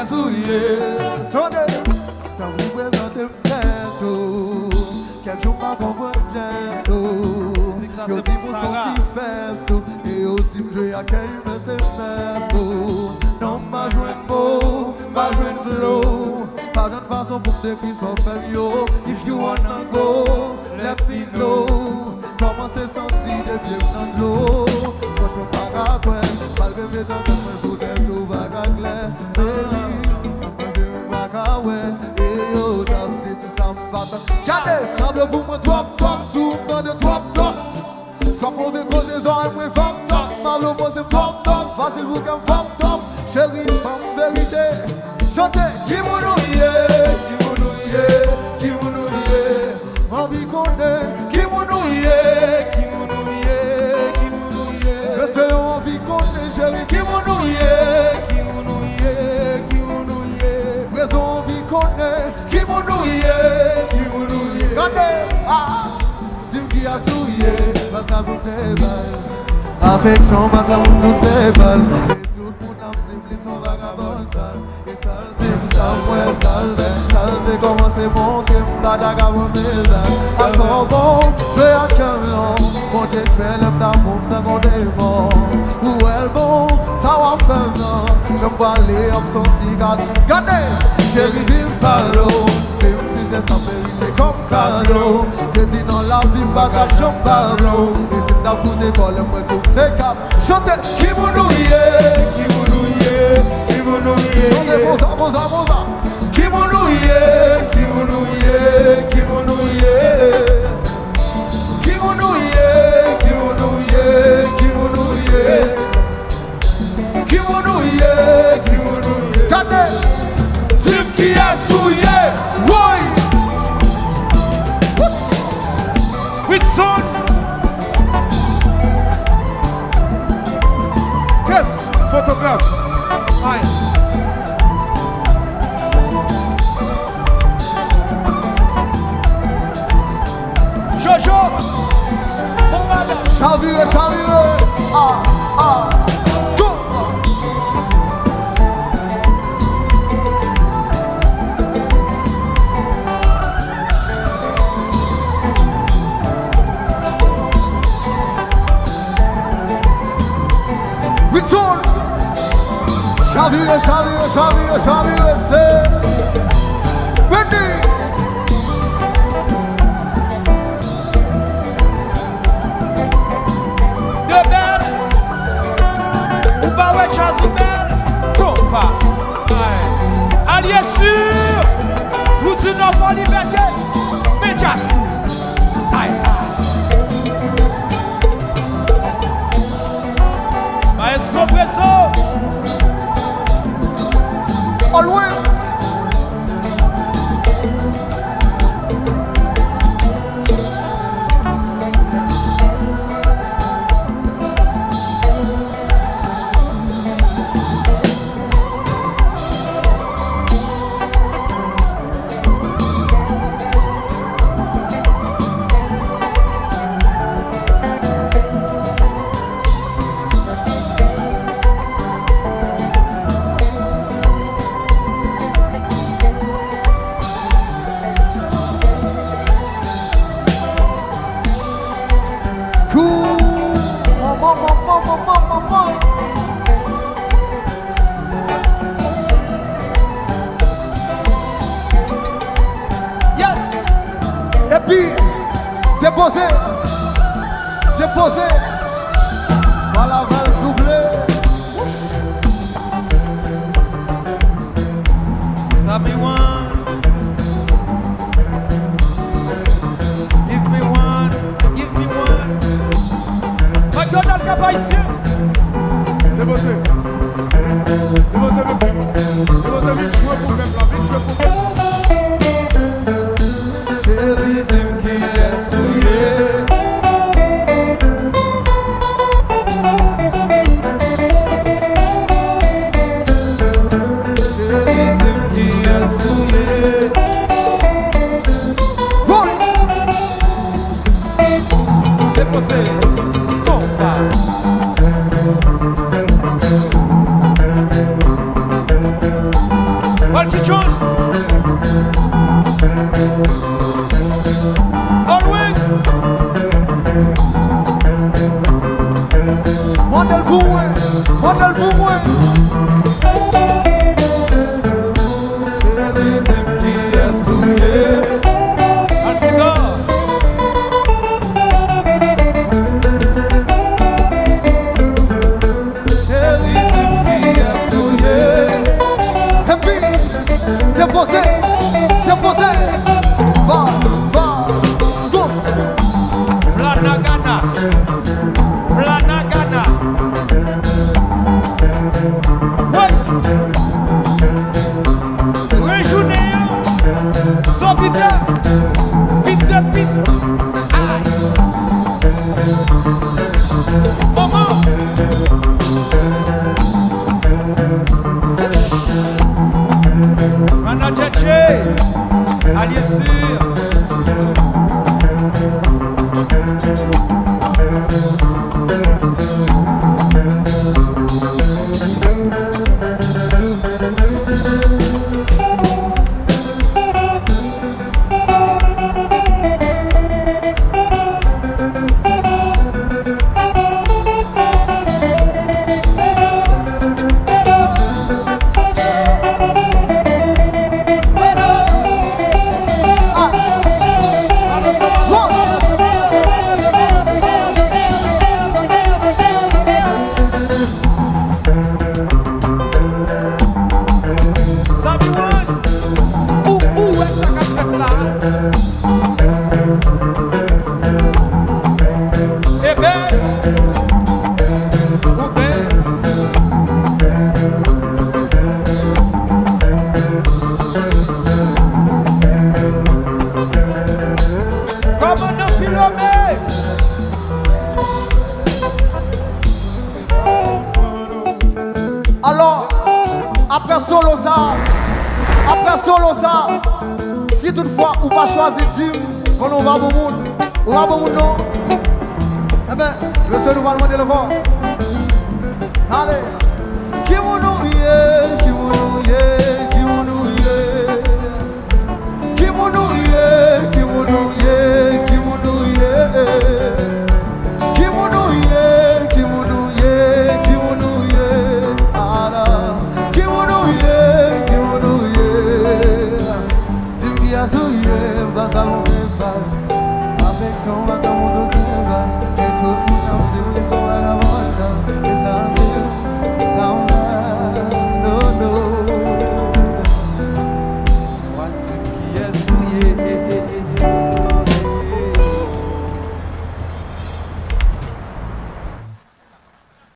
souillé. Attendez, ça vous présente tout. Quel jour ma comprendre tout. Yo dis mon senti festo. Et yo dis m'jouer à quel me c'est festo. Non, ma joie de mots, ma joie de flow. Pas de façon pour te décrire son femme yo. If you wanna go, let me know. Comment c'est senti depuis dans l'eau. Moi je peux pas raconter, malgré mes temps de moi pour t'aider tout va clair. Baby, moi je pas caouer. Et yo, ta petite ça me passe. J'adore, semble pour moi trop, souvent de trop. Soit pour mes causes des oreilles, moi femme top. Ma l'eau c'est femme top, facile pour qu'un femme top. Chérie, femme vérité. Chantez, qui vous nouille, qui vous nouille, qui vous nouille. Ma vie connaît, qui vous nouille, qui vous nouille, qui vous nouille. Mais c'est envie connaît, chérie, qui vous nouille, qui vous nouille, qui vous nouille. Mais c'est envie connaît, qui vous nouille, qui vous nouille. Regardez, ah, Tim qui a souillé, parce qu'à vous fait mal. Affection, maintenant nous c'est mal. Et tout le monde a dit, son vagabond sale. Salve comment c'est bon que m'badaga bon c'est ça. Alors bon, je vais à camion. Bon j'ai fait le tapon d'un grand démon. Où est bon, ça va faire non. J'aime pas aller en son petit gars. Regardez, chérie ville palo. Film si c'est sans vérité comme cadeau. Je dis dans la vie pas ta chambre Pablo. Et si t'as foutu l'école, moi coupe tes cap. Chantez, qui vous nouille, qui vous nouille, qui vous nouille. Chantez, bon ça, bon ça, bon ça. Qui vous nouille, qui vous nouille, qui vous nouille. Qui vous nouille, qui vous nouille, qui vous nouille. Qui vous nouille, qui vous nouille. Regardez, Tim qui a souillé, oui. Whitson. Yes, photographe. Aye. Jojo, mon madame. Chavire, chavire. Ah, ah. Tout. Whitson. Chavire, chavire, chavire, chavire, c'est. Ready. Allié sûr, tout une offre en liberté, mais just nous. Aïe, maestro presso. Always. Déposez, déposez. Voilà, va le souffler. Ça me one. Give me one, give me one. McDonald's Cap ici. Déposez. Déposez, déposez, vite jouer pour même la vite jouer pour même. Chérie, Tim qui est souillé. Chantez pour moi. Chérie, t'aimes qui est souillé. Alcidor. Chérie, t'aimes qui est souillé. Et puis, déposé, déposé. Va, tous. Planagana. Planagana. Oui. Rejournez. So vite. Vite, vite. Aïe. Maman. Manager Che. Allié sûr. Alors, après Solosa, si toutefois ou pas choisi Dim, on va au monde, on va au monde non, eh bien, le seul nous va demander le corps. Allez.